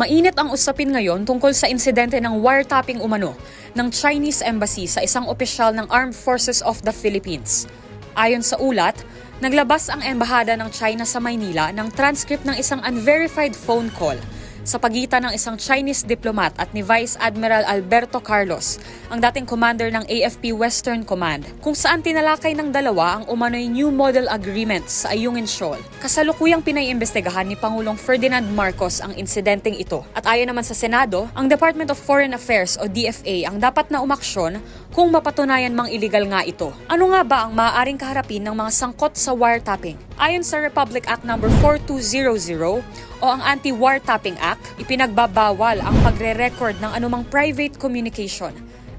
Mainit ang usapin ngayon tungkol sa insidente ng wiretapping umano ng Chinese Embassy sa isang opisyal ng Armed Forces of the Philippines. Ayon sa ulat, naglabas ang Embahada ng China sa Maynila ng transcript ng isang unverified phone call sa pagitan ng isang Chinese diplomat at ni Vice Admiral Alberto Carlos, ang dating commander ng AFP Western Command, kung saan tinalakay ng dalawa ang umano'y New Model Agreement sa Ayungin Shoal. Kasalukuyang pinaiimbestigahan ni Pangulong Ferdinand Marcos ang insidenteng ito. At ayon naman sa Senado, ang Department of Foreign Affairs o DFA ang dapat na umaksyon kung mapatunayan mang iligal nga ito. Ano nga ba ang maaaring kaharapin ng mga sangkot sa wiretapping? Ayon sa Republic Act No. 4200 o ang Anti-Wiretapping Act, ipinagbabawal ang pagre-record ng anumang private communication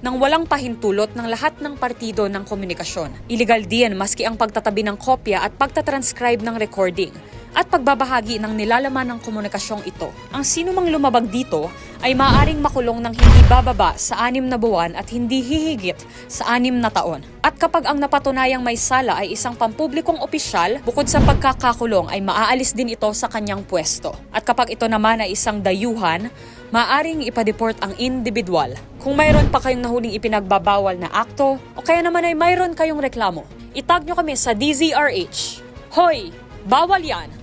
nang walang pahintulot ng lahat ng partido ng komunikasyon. Illegal din maski ang pagtatabi ng kopya at pagtatranscribe ng recording at pagbabahagi ng nilalaman ng komunikasyong ito. Ang sino mang lumabag dito ay maaaring makulong ng hindi bababa sa 6 na buwan at hindi hihigit sa 6 na taon. At kapag ang napatunayang may sala ay isang pampublikong opisyal, bukod sa pagkakakulong ay maaalis din ito sa kanyang pwesto. At kapag ito naman ay isang dayuhan, maaaring ipadeport ang individual. Kung mayroon pa kayong nahuling ipinagbabawal na akto o kaya naman ay mayroon kayong reklamo, itag nyo kami sa DZRH. Hoy! Bawal yan!